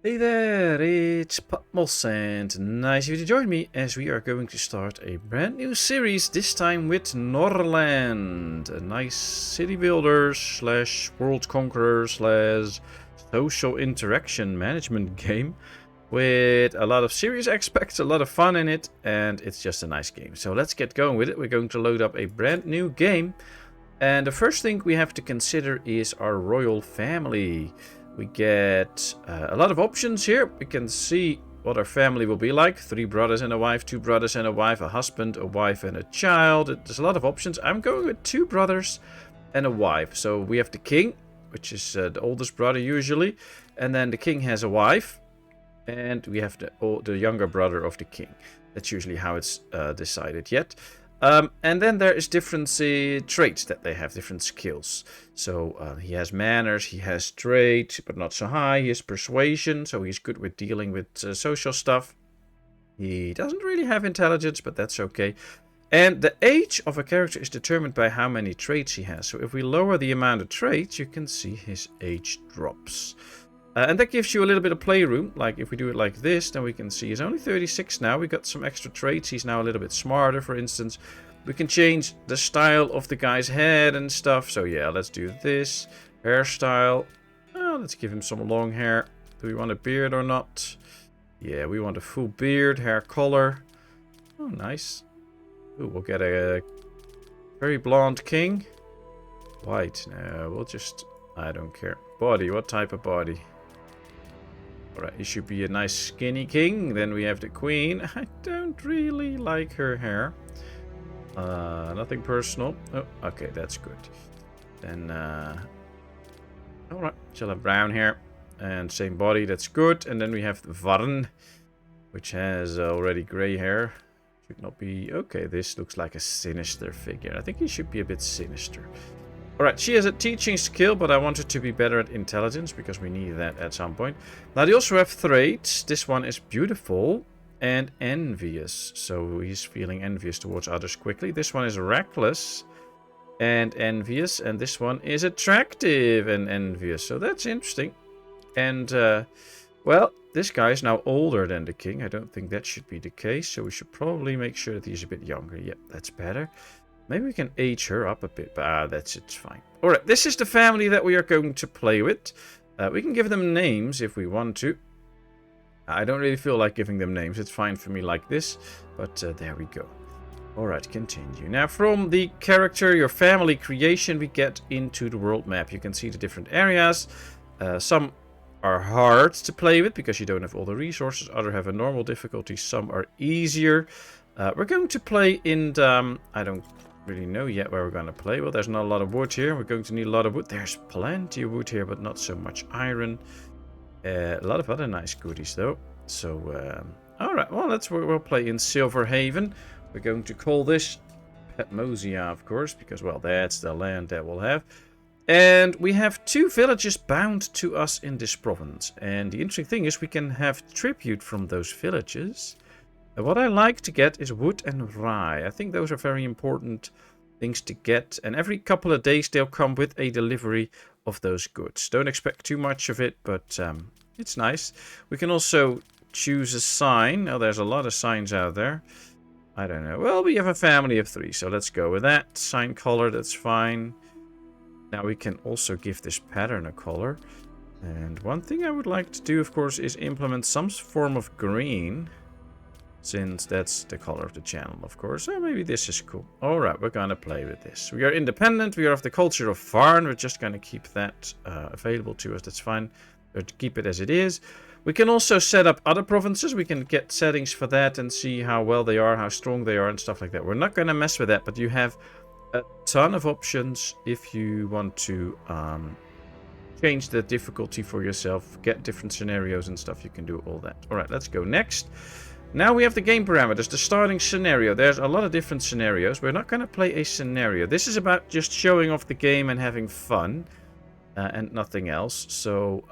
Hey there, it's Patmos and nice of you to join me as we are going to start a brand new series, this time with Norland, a nice city builder slash world conqueror slash social interaction management game with a lot of serious aspects, a lot of fun in it, and it's just a nice game. So let's get going with it. We're going to load up a brand new game, and the first thing we have to consider is our royal family. We get a lot of options here. We can see what our family will be like. 3 brothers and a wife, 2 brothers and a wife, a husband, a wife, and a child. There's a lot of options. I'm going with 2 brothers and a wife. So we have the king, which is the oldest brother usually. And then the king has a wife. And we have the younger brother of the king. That's usually how it's decided yet. And then there is different traits that they have, different skills. So he has manners, he has trade, but not so high. He has persuasion, so he's good with dealing with social stuff. He doesn't really have intelligence, but that's okay. And the age of a character is determined by how many traits he has. So if we lower the amount of traits, you can see his age drops. And that gives you a little bit of playroom. Like if we do it like this, then we can see he's only 36 now. We got some extra traits. He's now a little bit smarter, for instance. We can change the style of the guy's head and stuff. So yeah, let's do this. Hairstyle. Oh, let's give him some long hair. Do we want a beard or not? Yeah, we want a full beard. Hair color. Oh, nice. Ooh, we'll get a very blonde king. White. No, we'll just... I don't care. Body. What type of body? Alright, he should be a nice skinny king. Then we have the queen. I don't really like her hair. Nothing personal. Oh, okay, that's good. Then, alright, she'll have brown hair. And same body, that's good. And then we have the Varn, which has already grey hair. Should not be... Okay, this looks like a sinister figure. I think he should be a bit sinister. Alright, she has a teaching skill, but I want her to be better at intelligence, because we need that at some point. Now, they also have traits. This one is beautiful and envious. So he's feeling envious towards others quickly. This one is reckless and envious. And this one is attractive and envious. So that's interesting. And, well, this guy is now older than the king. I don't think that should be the case. So we should probably make sure that he's a bit younger. Yep, that's better. Maybe we can age her up a bit, but it's fine. Alright, this is the family that we are going to play with. We can give them names if we want to. I don't really feel like giving them names. It's fine for me like this, but there we go. Alright, continue. Now, from the character, your family creation, we get into the world map. You can see the different areas. Some are hard to play with because you don't have all the resources. Others have a normal difficulty. Some are easier. We're going to play in the... I don't really know yet where we're going to play. Well, there's not a lot of wood here. We're going to need a lot of wood. There's plenty of wood here, but not so much iron. A lot of other nice goodies, though. So, alright. Well, we'll play in Silverhaven. We're going to call this PatmosIV, of course, because, well, that's the land that we'll have. And we have 2 villages bound to us in this province. And the interesting thing is we can have tribute from those villages. What I like to get is wood and rye. I think those are very important things to get. And every couple of days they'll come with a delivery of those goods. Don't expect too much of it, but it's nice. We can also choose a sign. Oh, there's a lot of signs out there. I don't know. Well, we have a family of 3, so let's go with that. Sign color, that's fine. Now we can also give this pattern a color. And one thing I would like to do, of course, is implement some form of green. Since that's the color of the channel, of course. Oh, maybe this is cool. Alright, we're gonna play with this. We are independent. We are of the culture of Varn. We're just gonna keep that available to us. That's fine. Or to keep it as it is. We can also set up other provinces. We can get settings for that and see how well they are, how strong they are, and stuff like that. We're not gonna mess with that, but you have a ton of options if you want to change the difficulty for yourself, get different scenarios and stuff. You can do all that. Alright, let's go next. Now we have the game parameters, the starting scenario. There's a lot of different scenarios. We're not going to play a scenario. This is about just showing off the game and having fun. And nothing else. So,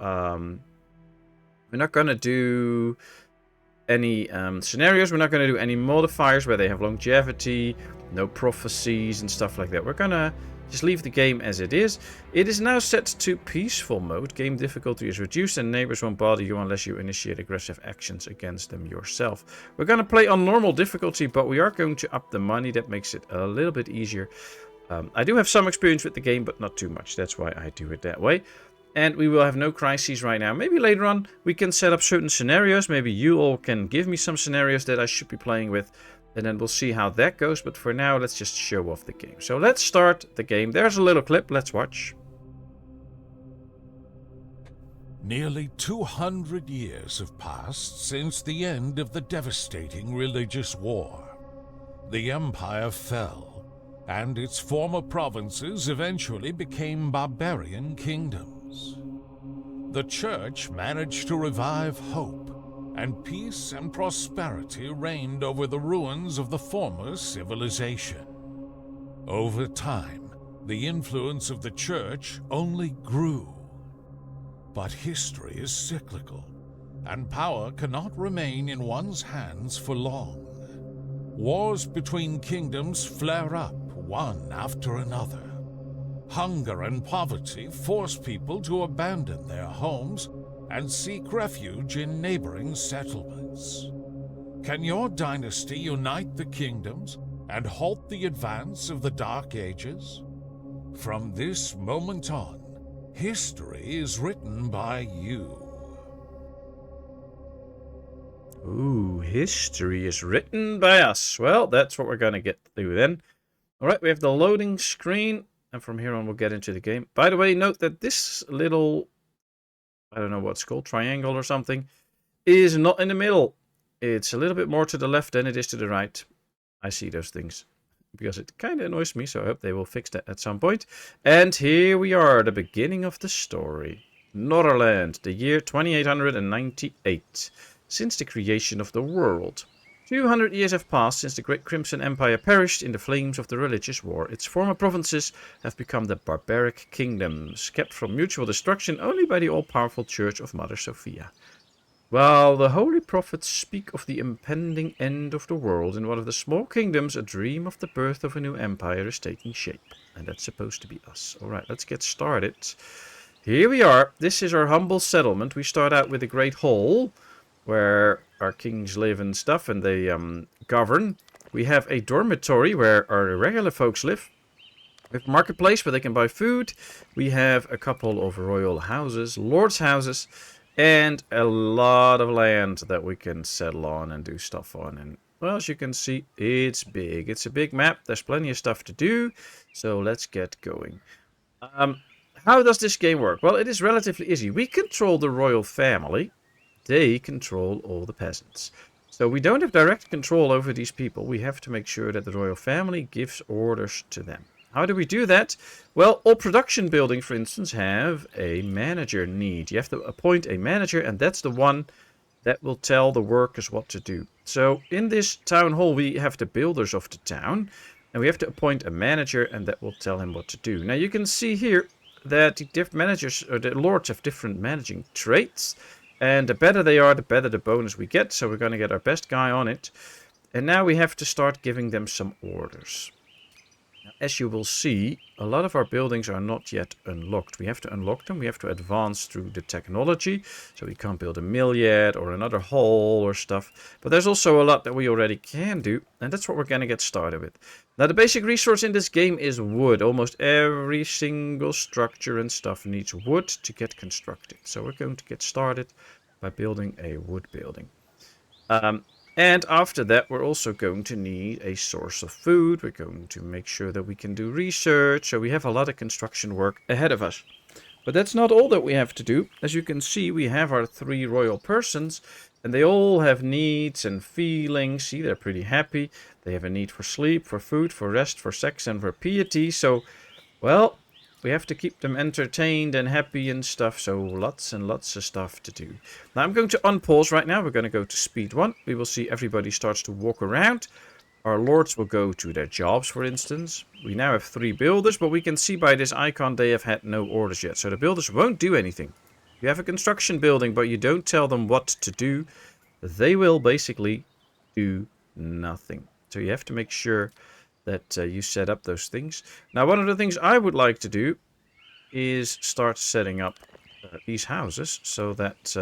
we're not going to do any scenarios. We're not going to do any modifiers where they have longevity, no prophecies and stuff like that. We're going to just leave the game as it is. It is now set to peaceful mode. Game difficulty is reduced and neighbors won't bother you unless you initiate aggressive actions against them yourself. We're going to play on normal difficulty, but we are going to up the money. That makes it a little bit easier. I do have some experience with the game, but not too much. That's why I do it that way. And we will have no crises right now. Maybe later on we can set up certain scenarios. Maybe you all can give me some scenarios that I should be playing with. And then we'll see how that goes. But for now, let's just show off the game. So let's start the game. There's a little clip. Let's watch. Nearly 200 years have passed since the end of the devastating religious war. The empire fell, and its former provinces eventually became barbarian kingdoms. The church managed to revive hope, and peace and prosperity reigned over the ruins of the former civilization. Over time, the influence of the church only grew. But history is cyclical, and power cannot remain in one's hands for long. Wars between kingdoms flare up one after another. Hunger and poverty force people to abandon their homes and seek refuge in neighboring settlements. Can your dynasty unite the kingdoms and halt the advance of the Dark Ages? From this moment on, history is written by you. Ooh, history is written by us. Well, that's what we're going to get through then. Alright, we have the loading screen. And from here on, we'll get into the game. By the way, note that this little, I don't know what it's called, triangle or something, is not in the middle. It's a little bit more to the left than it is to the right. I see those things because it kind of annoys me, so I hope they will fix that at some point. And here we are, the beginning of the story. Norland, the year 2898, since the creation of the world. 200 years have passed since the Great Crimson Empire perished in the flames of the religious war. Its former provinces have become the barbaric kingdoms, kept from mutual destruction only by the all-powerful Church of Mother Sophia. While the holy prophets speak of the impending end of the world, in one of the small kingdoms, a dream of the birth of a new empire is taking shape. And that's supposed to be us. Alright, let's get started. Here we are. This is our humble settlement. We start out with a great hall, where our kings live and stuff, and they govern. We have a dormitory where our regular folks live. We have a marketplace where they can buy food. We have a couple of royal houses, lords' houses, and a lot of land that we can settle on and do stuff on. And, well, as you can see, it's big. It's a big map. There's plenty of stuff to do. So let's get going. How does this game work? Well, it is relatively easy. We control the royal family. They control all the peasants. So we don't have direct control over these people. We have to make sure that the royal family gives orders to them. How do we do that? Well, all production buildings, for instance, have a manager need. You have to appoint a manager, and that's the one that will tell the workers what to do. So in this town hall, we have the builders of the town, and we have to appoint a manager, and that will tell him what to do. Now you can see here that the different managers, or the lords, have different managing traits. And the better they are, the better the bonus we get. So we're going to get our best guy on it. And now we have to start giving them some orders. Now, as you will see, a lot of our buildings are not yet unlocked. We have to unlock them. We have to advance through the technology. So we can't build a mill yet or another hall or stuff. But there's also a lot that we already can do. And that's what we're going to get started with. Now, the basic resource in this game is wood. Almost every single structure and stuff needs wood to get constructed. So we're going to get started by building a wood building. And after that, we're also going to need a source of food. We're going to make sure that we can do research. So we have a lot of construction work ahead of us. But that's not all that we have to do. As you can see, we have our 3 royal persons. And they all have needs and feelings. See, they're pretty happy. They have a need for sleep, for food, for rest, for sex, and for piety. So, well, we have to keep them entertained and happy and stuff. So lots and lots of stuff to do. Now I'm going to unpause right now. We're going to go to speed 1. We will see everybody starts to walk around. Our lords will go to their jobs, for instance. We now have 3 builders, but we can see by this icon they have had no orders yet. So the builders won't do anything. You have a construction building, but you don't tell them what to do. They will basically do nothing. So you have to make sure that you set up those things. Now, one of the things I would like to do is start setting up these houses so that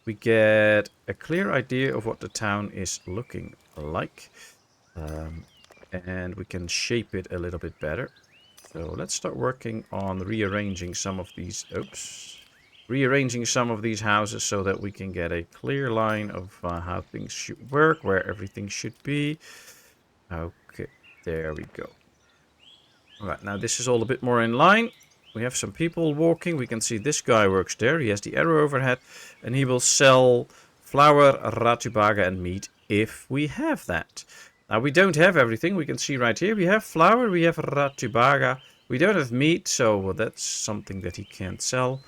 we get a clear idea of what the town is looking like. And we can shape it a little bit better. So let's start working on rearranging some of these. Rearranging some of these houses so that we can get a clear line of how things should work, where everything should be. Okay, there we go. Alright, now this is all a bit more in line. We have some people walking. We can see this guy works there. He has the arrow overhead. And he will sell flour, ratubaga and meat if we have that. Now we don't have everything. We can see right here. We have flour, we have ratubaga. We don't have meat, so that's something that he can't sell.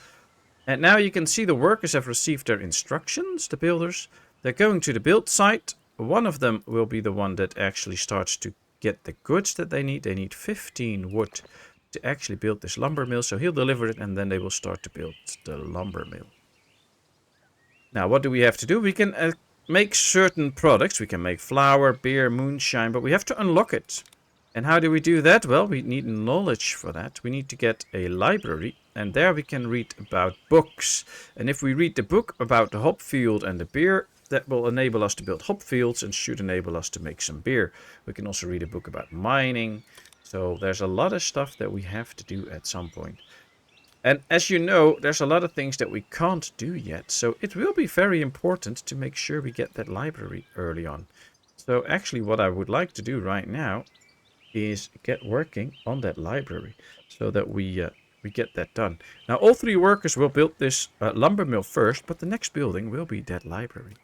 And now you can see the workers have received their instructions, the builders. They're going to the build site. One of them will be the one that actually starts to get the goods that they need. They need 15 wood to actually build this lumber mill. So he'll deliver it and then they will start to build the lumber mill. Now what do we have to do? We can make certain products. We can make flour, beer, moonshine, but we have to unlock it. And how do we do that? Well, we need knowledge for that. We need to get a library. And there we can read about books. And if we read the book about the hop field and the beer, that will enable us to build hop fields and should enable us to make some beer. We can also read a book about mining. So there's a lot of stuff that we have to do at some point. And as you know, there's a lot of things that we can't do yet. So it will be very important to make sure we get that library early on. So actually what I would like to do right now is get working on that library so that we get that done. Now all three workers will build this lumber mill first, but the next building will be that library.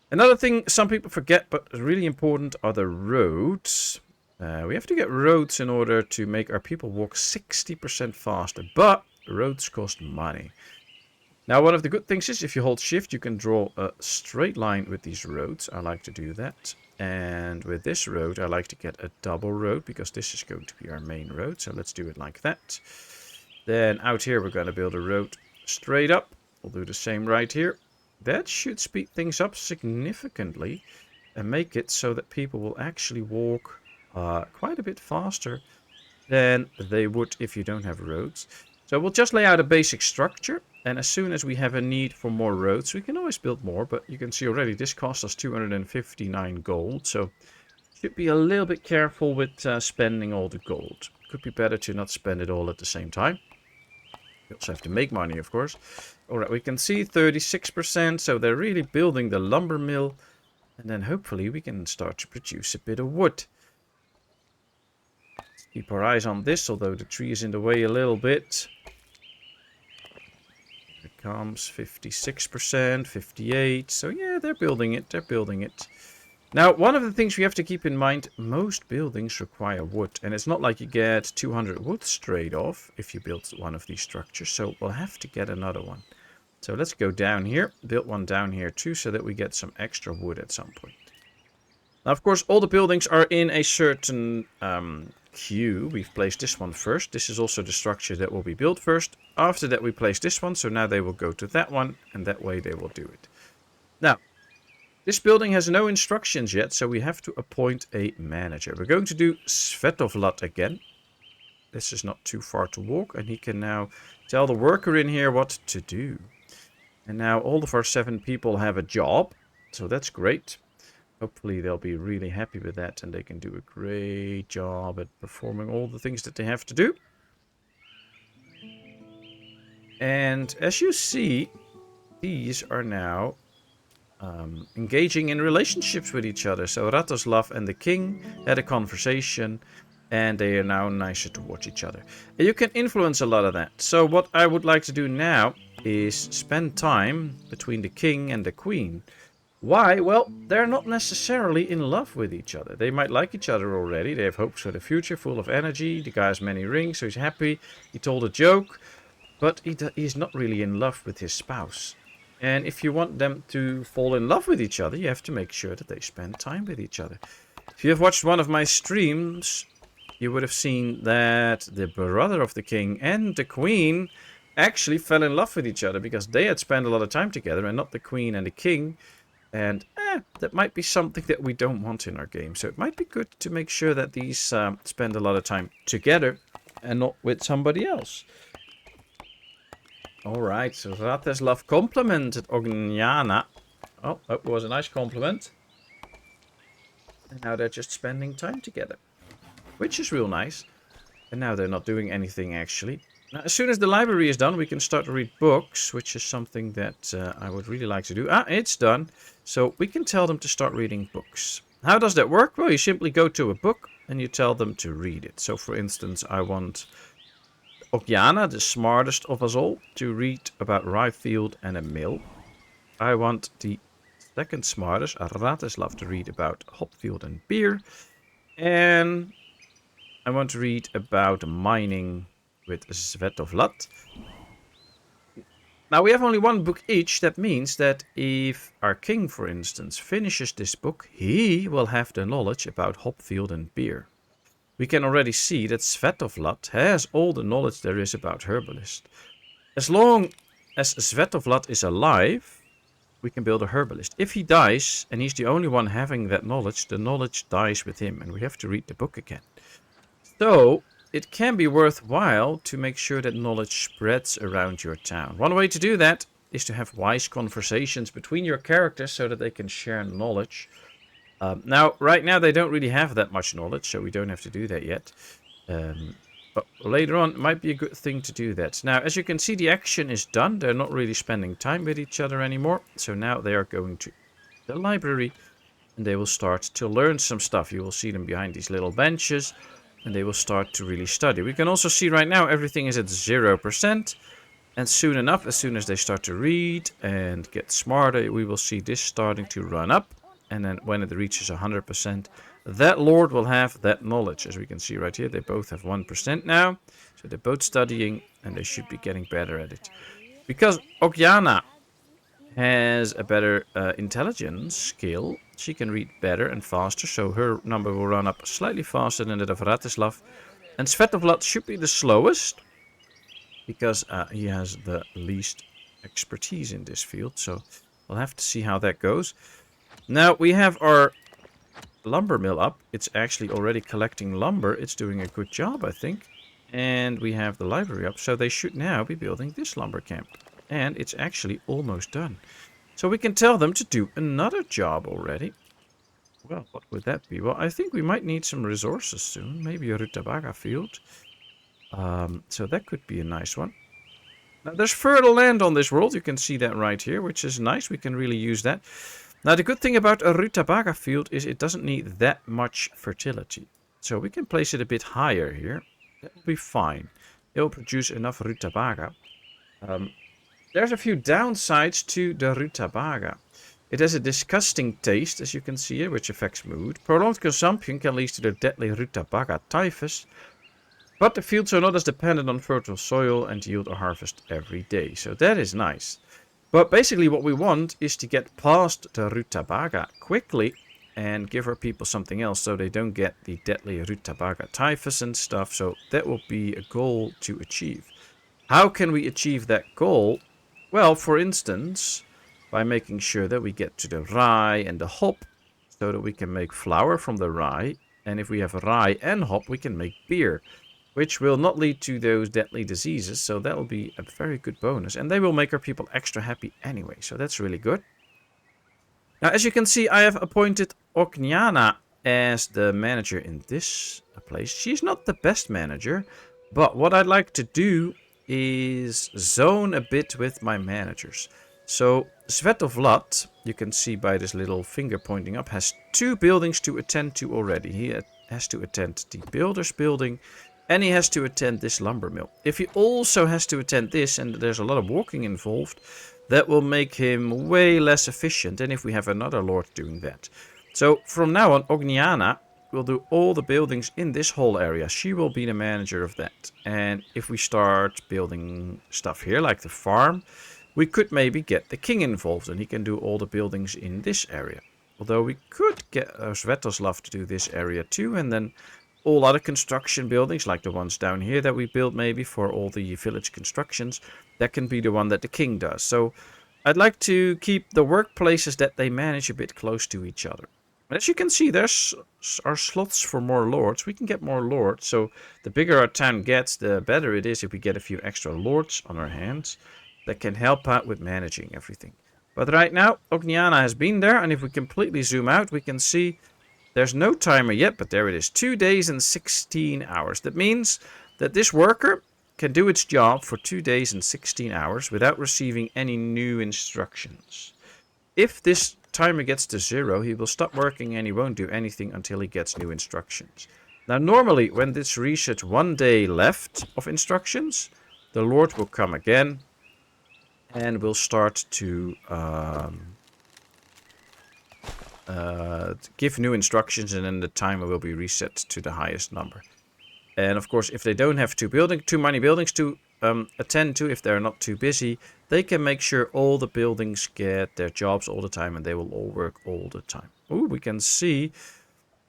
Another thing some people forget but is really important are the roads. We have to get roads in order to make our people walk 60% faster, but roads cost money. Now one of the good things is if you hold shift you can draw a straight line with these roads. I like to do that. And with this road, I like to get a double road because this is going to be our main road. So let's do it like that. Then out here, we're going to build a road straight up. We'll do the same right here. That should speed things up significantly and make it so that people will actually walk quite a bit faster than they would if you don't have roads. So we'll just lay out a basic structure. And as soon as we have a need for more roads, we can always build more. But you can see already this cost us 259 gold. So should be a little bit careful with spending all the gold. Could be better to not spend it all at the same time. We also have to make money, of course. Alright, we can see 36%. So they're really building the lumber mill. And then hopefully we can start to produce a bit of wood. Let's keep our eyes on this, although the tree is in the way a little bit. Comes 56%, 58%. So yeah, they're building it. They're building it. Now, one of the things we have to keep in mind, most buildings require wood. And it's not like you get 200 wood straight off if you build one of these structures. So we'll have to get another one. So let's go down here. Build one down here too so that we get some extra wood at some point. Now, of course, all the buildings are in a certain queue. We've placed this one first. This is also the structure that will be built first. After that we place this one, so now they will go to that one, and that way they will do it. Now, this building has no instructions yet, so we have to appoint a manager. We're going to do Svetovlat again. This is not too far to walk, and he can now tell the worker in here what to do. And now all of our 7 people have a job, so that's great. Hopefully they'll be really happy with that and they can do a great job at performing all the things that they have to do. And as you see, these are now engaging in relationships with each other. So Ratoslav and the king had a conversation and they are now nicer towards each other. And you can influence a lot of that. So what I would like to do now is spend time between the king and the queen. Why? Well, they're not necessarily in love with each other. They might like each other already. They have hopes for the future, full of energy. The guy has many rings, so he's happy. He told a joke, but he's not really in love with his spouse. And if you want them to fall in love with each other, you have to make sure that they spend time with each other. If you have watched one of my streams, you would have seen that the brother of the king and the queen actually fell in love with each other because they had spent a lot of time together and not the queen and the king. And that might be something that we don't want in our game. So it might be good to make sure that these spend a lot of time together and not with somebody else. Alright, so Rateslav complimented Ognjana. Oh, that was a nice compliment. And now they're just spending time together, which is real nice. And now they're not doing anything, actually. Now, as soon as the library is done, we can start to read books, which is something that I would really like to do. Ah, it's done. So we can tell them to start reading books. How does that work? Well, you simply go to a book and you tell them to read it. So, for instance, I want Ognjana, the smartest of us all, to read about rye field and a mill. I want the second smartest, Rateslav, to read about hop field and beer. And I want to read about mining with Svetovlat. Now we have only one book each. That means that if our king, for instance, finishes this book, he will have the knowledge about hop field and beer. We can already see that Svetovlat has all the knowledge there is about herbalist. As long as Svetovlat is alive, we can build a herbalist. If he dies, and he's the only one having that knowledge, the knowledge dies with him, and we have to read the book again. So, it can be worthwhile to make sure that knowledge spreads around your town. One way to do that is to have wise conversations between your characters so that they can share knowledge. Now, right now they don't really have that much knowledge, so we don't have to do that yet. But later on, it might be a good thing to do that. Now, as you can see, the action is done. They're not really spending time with each other anymore. So now they are going to the library and they will start to learn some stuff. You will see them behind these little benches and they will start to really study. We can also see right now everything is at 0%. And soon enough, as soon as they start to read and get smarter, we will see this starting to run up. And then when it reaches 100%, that lord will have that knowledge. As we can see right here, they both have 1% now. So they're both studying and they should be getting better at it. Because Ognjana has a better intelligence skill, she can read better and faster. So her number will run up slightly faster than that of Rateslav. And Svetovlat should be the slowest, because he has the least expertise in this field. So we'll have to see how that goes. Now we have our lumber mill up. It's actually already collecting lumber. It's doing a good job, I think. And we have the library up. So they should now be building this lumber camp. And it's actually almost done. So we can tell them to do another job already. Well, what would that be? Well, I think we might need some resources soon. Maybe a rutabaga field. So that could be a nice one. Now, there's fertile land on this world. You can see that right here, which is nice. We can really use that. Now, the good thing about a rutabaga field is it doesn't need that much fertility. So we can place it a bit higher here. That will be fine. It will produce enough rutabaga. There's a few downsides to the rutabaga. It has a disgusting taste, as you can see here, which affects mood. Prolonged consumption can lead to the deadly rutabaga typhus. But the fields are not as dependent on fertile soil and yield a harvest every day. So that is nice. But basically what we want is to get past the rutabaga quickly and give our people something else so they don't get the deadly rutabaga typhus and stuff. So that will be a goal to achieve. How can we achieve that goal? Well, for instance, by making sure that we get to the rye and the hop so that we can make flour from the rye. And if we have rye and hop, we can make beer, which will not lead to those deadly diseases. So that will be a very good bonus. And they will make our people extra happy anyway. So that's really good. Now, as you can see, I have appointed Ognjana as the manager in this place. She's not the best manager, but what I'd like to do is zone a bit with my managers. So Svetovlat, you can see by this little finger pointing up, has 2 buildings to attend to already. He has to attend the builder's building. And he has to attend this lumber mill. If he also has to attend this, and there's a lot of walking involved, that will make him way less efficient than if we have another lord doing that. So from now on, Ognjana will do all the buildings in this whole area. She will be the manager of that. And if we start building stuff here, like the farm, we could maybe get the king involved, and he can do all the buildings in this area. Although we could get Svetoslav to do this area too, and then all other construction buildings, like the ones down here that we built maybe for all the village constructions, that can be the one that the king does. So I'd like to keep the workplaces that they manage a bit close to each other. As you can see, there's our slots for more lords. We can get more lords, so the bigger our town gets, the better it is if we get a few extra lords on our hands that can help out with managing everything. But right now, Ogniana has been there, and if we completely zoom out, we can see there's no timer yet, but there it is. 2 days and 16 hours. That means that this worker can do its job for 2 days and 16 hours without receiving any new instructions. If this timer gets to 0, he will stop working and he won't do anything until he gets new instructions. Now, normally, when this resets 1 day left of instructions, the Lord will come again and will start to give new instructions, and then the timer will be reset to the highest number. And of course, if they don't have too many buildings to attend to, if they're not too busy, they can make sure all the buildings get their jobs all the time, and they will all work all the time. Ooh, we can see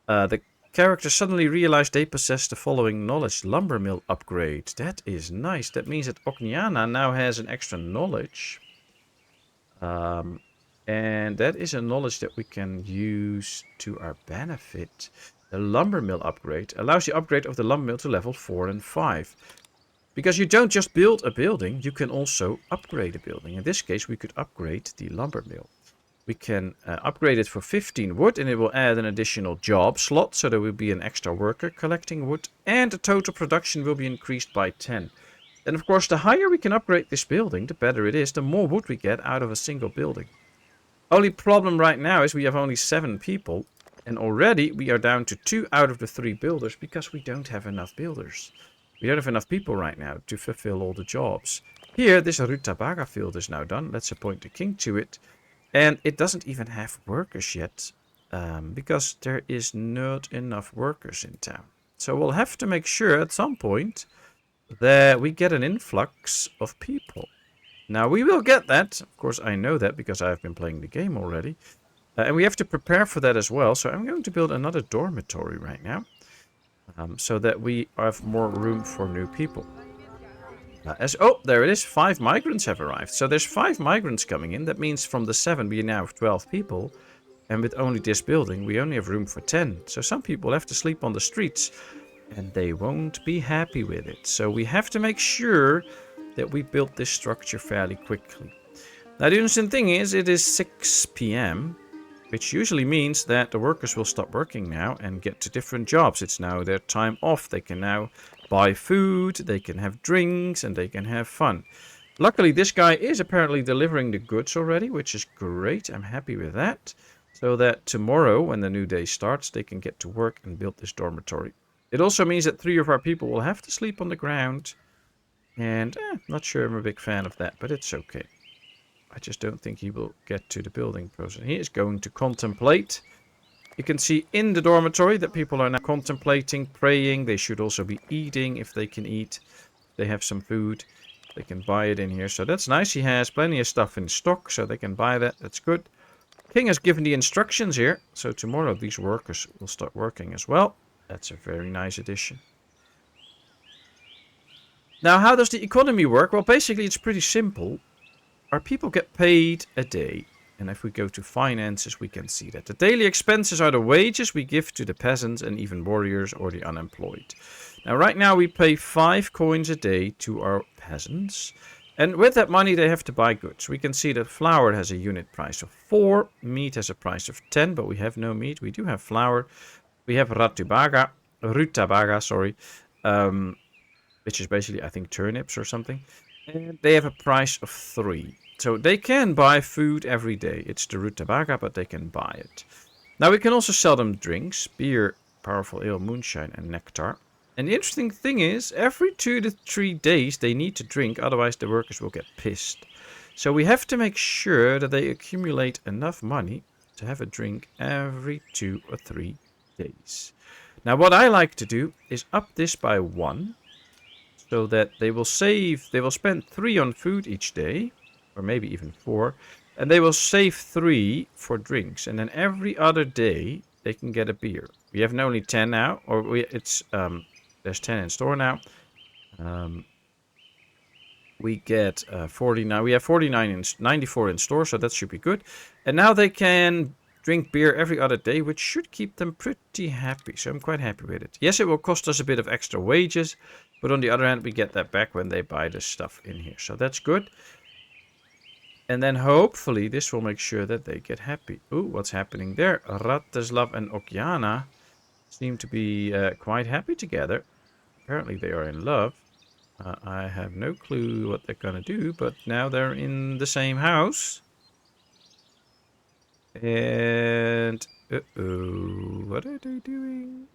the characters suddenly realize they possess the following knowledge: lumber mill upgrade. That is nice. That means that Ogniana now has an extra knowledge. And that is a knowledge that we can use to our benefit. The lumber mill upgrade allows the upgrade of the lumber mill to level 4 and 5. Because you don't just build a building, you can also upgrade a building. In this case, we could upgrade the lumber mill. We can upgrade it for 15 wood, and it will add an additional job slot, so there will be an extra worker collecting wood, and the total production will be increased by 10. And of course, the higher we can upgrade this building, the better it is, the more wood we get out of a single building. Only problem right now is we have only 7 people, and already we are down to 2 out of the 3 builders because we don't have enough builders. We don't have enough people right now to fulfill all the jobs. Here, this Rutabaga field is now done. Let's appoint the king to it. And it doesn't even have workers yet, because there is not enough workers in town. So we'll have to make sure at some point that we get an influx of people. Now, we will get that. Of course, I know that because I've been playing the game already. And we have to prepare for that as well. So I'm going to build another dormitory right now, so that we have more room for new people. Oh, there it is. 5 migrants have arrived. So there's 5 migrants coming in. That means from the 7 we now have 12 people. And with only this building, we only have room for 10. So some people have to sleep on the streets, and they won't be happy with it. So we have to make sure that we build this structure fairly quickly. Now, the interesting thing is, it is 6 p.m., which usually means that the workers will stop working now and get to different jobs. It's now their time off. They can now buy food, they can have drinks, and they can have fun. Luckily, this guy is apparently delivering the goods already, which is great. I'm happy with that. So that tomorrow, when the new day starts, they can get to work and build this dormitory. It also means that 3 of our people will have to sleep on the ground. And not sure I'm a big fan of that, but it's okay. I just don't think he will get to the building process. He is going to contemplate. You can see in the dormitory that people are now contemplating, praying. They should also be eating if they can eat. They have some food. They can buy it in here. So that's nice. He has plenty of stuff in stock, so they can buy that. That's good. King has given the instructions here. So tomorrow these workers will start working as well. That's a very nice addition. Now, how does the economy work? Well, basically it's pretty simple. Our people get paid a day. And if we go to finances, we can see that. The daily expenses are the wages we give to the peasants and even warriors or the unemployed. Now, right now we pay 5 coins a day to our peasants. And with that money, they have to buy goods. We can see that flour has a unit price of 4. Meat has a price of 10, but we have no meat. We do have flour. We have rutabaga, which is basically, I think, turnips or something. And they have a price of 3. So they can buy food every day. It's the rutabaga, but they can buy it. Now we can also sell them drinks, beer, powerful ale, moonshine, and nectar. And the interesting thing is, every 2 to 3 days they need to drink, otherwise the workers will get pissed. So we have to make sure that they accumulate enough money to have a drink every 2 or 3 days. Now what I like to do is up this by 1. So that they will spend 3 on food each day, or maybe even 4, and they will save 3 for drinks. And then every other day they can get a beer. We have only 10 now, or there's 10 in store now. We get 49. We have 49 in 94 in store, so that should be good. And now they can drink beer every other day, which should keep them pretty happy. So I'm quite happy with it. Yes, it will cost us a bit of extra wages, but on the other hand, we get that back when they buy the stuff in here. So that's good. And then hopefully this will make sure that they get happy. Ooh, what's happening there? Ratislav and Okiana seem to be quite happy together. Apparently they are in love. I have no clue what they're gonna do, but now they're in the same house. And... uh-oh, what are they doing?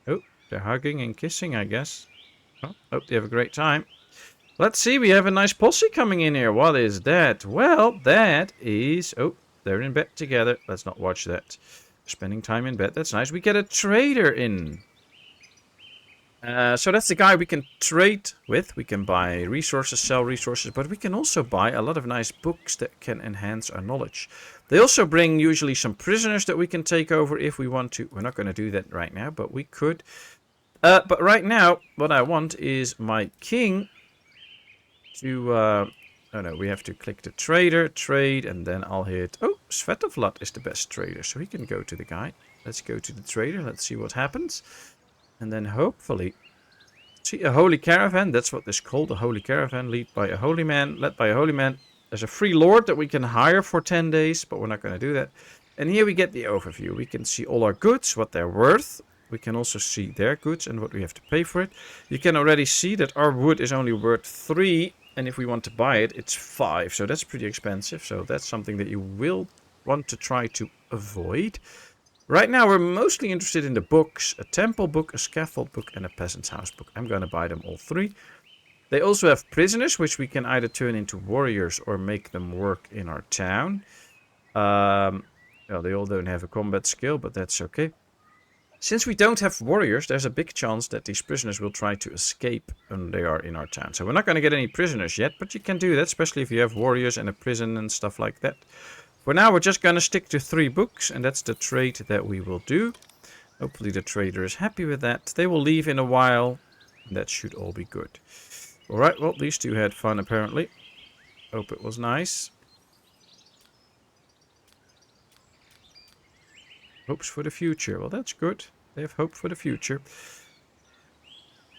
Oh, they're hugging and kissing, I guess. Oh, hope they have a great time. Let's see, we have a nice posse coming in here. What is that? Well, that is... oh, they're in bed together. Let's not watch that. Spending time in bed, that's nice. We get a trader in. So that's the guy we can trade with. We can buy resources, sell resources, but we can also buy a lot of nice books that can enhance our knowledge. They also bring usually some prisoners that we can take over if we want to. We're not going to do that right now, but we could. But right now, what I want is my king to... oh no, we have to click the trader, trade, and then I'll hit... oh, Svetovlat is the best trader, so he can go to the guy. Let's go to the trader, let's see what happens. And then hopefully, see a holy caravan, that's what this is called, a holy caravan, led by a holy man. There's a free lord that we can hire for 10 days, but we're not going to do that. And here we get the overview. We can see all our goods, what they're worth. We can also see their goods and what we have to pay for it. You can already see that our wood is only worth 3, and if we want to buy it, it's 5. So that's pretty expensive. So that's something that you will want to try to avoid. Right now, we're mostly interested in the books. A temple book, a scaffold book, and a peasant's house book. I'm going to buy them all 3. They also have prisoners, which we can either turn into warriors or make them work in our town. Well, they all don't have a combat skill, but that's okay. Since we don't have warriors, there's a big chance that these prisoners will try to escape when they are in our town. So we're not going to get any prisoners yet, but you can do that, especially if you have warriors and a prison and stuff like that. For now, we're just going to stick to 3 books, and that's the trade that we will do. Hopefully the trader is happy with that. They will leave in a while, and that should all be good. Alright, well, these two had fun, apparently. Hope it was nice. Hopes for the future. Well, that's good. They have hope for the future.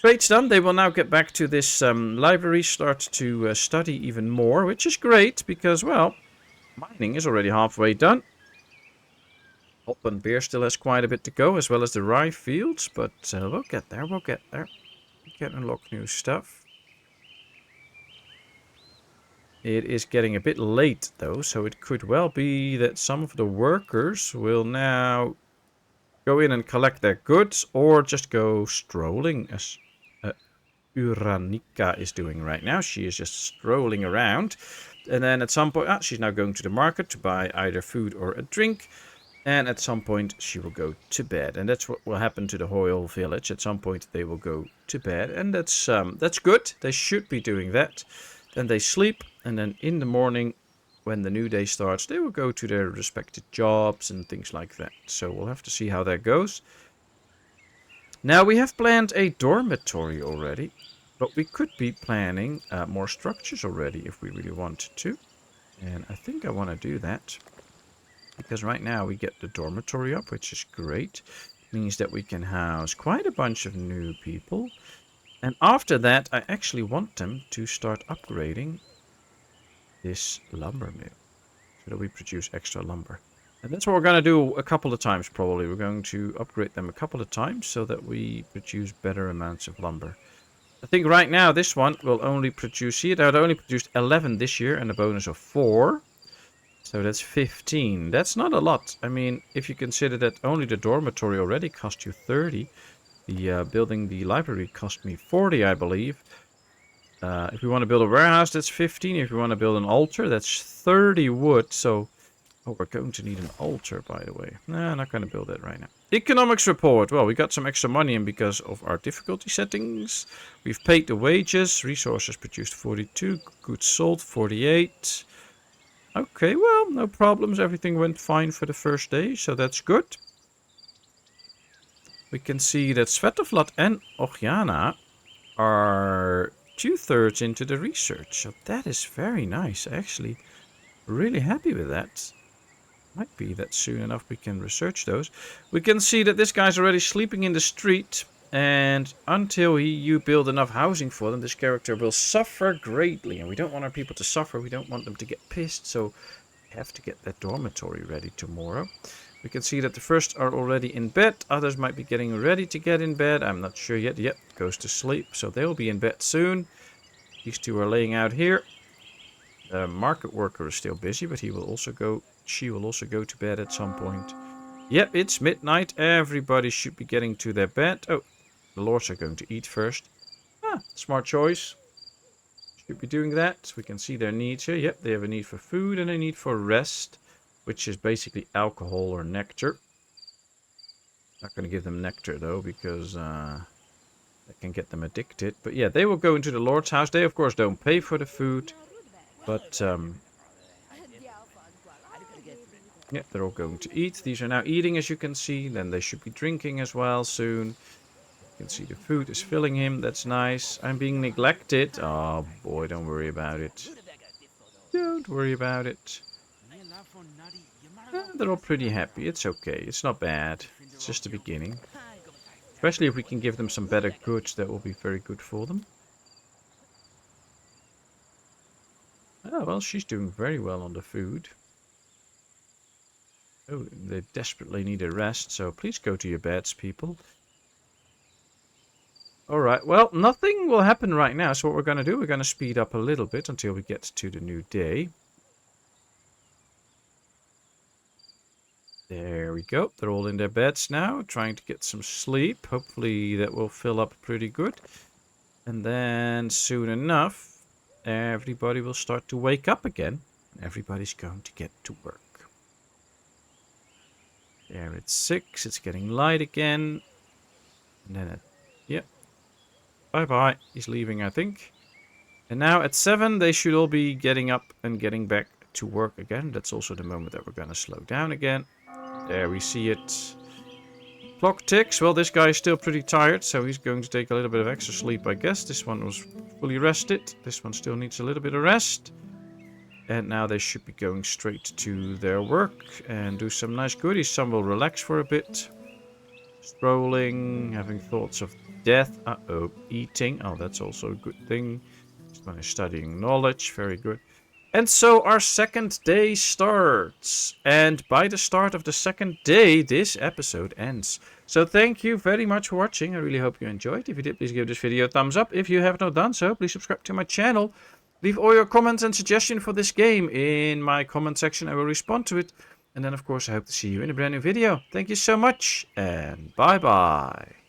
Trade's done. They will now get back to this library, start to study even more, which is great, because, well... mining is already halfway done. Hop and beer still has quite a bit to go, as well as the rye fields, but we'll get there, We can unlock new stuff. It is getting a bit late, though, so it could well be that some of the workers will now go in and collect their goods, or just go strolling, as Uranika is doing right now. She is just strolling around. And then at some point, she's now going to the market to buy either food or a drink. And at some point, she will go to bed. And that's what will happen to the whole village. At some point, they will go to bed. And that's good. They should be doing that. Then they sleep. And then in the morning, when the new day starts, they will go to their respective jobs and things like that. So we'll have to see how that goes. Now, we have planned a dormitory already. But we could be planning more structures already if we really wanted to. And I think I want to do that. Because right now we get the dormitory up, which is great. It means that we can house quite a bunch of new people. And after that, I actually want them to start upgrading this lumber mill. So that we produce extra lumber. And that's what we're going to do a couple of times probably. We're going to upgrade them a couple of times so that we produce better amounts of lumber. I think right now this one will only produce, see it, it only produced 11 this year and a bonus of 4. So that's 15. That's not a lot. I mean, if you consider that only the dormitory already cost you 30. The building the library cost me 40, I believe. If we want to build a warehouse, that's 15. If we want to build an altar, that's 30 wood. So, oh, we're going to need an altar, by the way. Nah, I'm not going to build that right now. Economics report. Well, we got some extra money in because of our difficulty settings. We've paid the wages. Resources produced 42. Goods sold 48. Okay, well, no problems. Everything went fine for the first day, so that's good. We can see that Svetovlat and Okiana are 2/3 into the research. So that is very nice. Actually, really happy with that. Might be that soon enough we can research those. We can see that this guy's already sleeping in the street. And until you build enough housing for them, this character will suffer greatly. And we don't want our people to suffer. We don't want them to get pissed. So we have to get that dormitory ready tomorrow. We can see that the first are already in bed. Others might be getting ready to get in bed. I'm not sure yet. Yep, goes to sleep. So they'll be in bed soon. These two are laying out here. The market worker is still busy, but she will also go to bed at some point. Yep, it's midnight. Everybody should be getting to their bed. Oh, the lords are going to eat first. Ah, smart choice. Should be doing that. We can see their needs here. Yep, they have a need for food and a need for rest, which is basically alcohol or nectar. Not going to give them nectar though, because that can get them addicted. But yeah, they will go into the Lord's house. They of course don't pay for the food, but yeah, they're all going to eat. These are now eating, as you can see. Then they should be drinking as well soon. You can see the food is filling him. That's nice. I'm being neglected. Oh boy, don't worry about it. Don't worry about it. They're all pretty happy. It's okay. It's not bad. It's just the beginning. Especially if we can give them some better goods, that will be very good for them. Oh, well, she's doing very well on the food. Oh, they desperately need a rest, so please go to your beds, people. Alright, well, nothing will happen right now, so what we're going to do, we're going to speed up a little bit until we get to the new day. There we go. They're all in their beds now, trying to get some sleep. Hopefully that will fill up pretty good. And then soon enough, everybody will start to wake up again. And everybody's going to get to work. There it's 6. It's getting light again. And then yep. Bye-bye. He's leaving, I think. And now at 7, they should all be getting up and getting back to work again. That's also the moment that we're going to slow down again. There we see it. Clock ticks. Well, this guy is still pretty tired, so he's going to take a little bit of extra sleep, I guess. This one was fully rested. This one still needs a little bit of rest. And now they should be going straight to their work and do some nice goodies. Some will relax for a bit. Strolling, having thoughts of death. Uh-oh, eating. Oh, that's also a good thing. This one is studying knowledge. Very good. And so our second day starts. And by the start of the second day, this episode ends. So thank you very much for watching. I really hope you enjoyed. If you did, please give this video a thumbs up. If you have not done so, please subscribe to my channel. Leave all your comments and suggestions for this game in my comment section. I will respond to it. And then, of course, I hope to see you in a brand new video. Thank you so much, and bye-bye.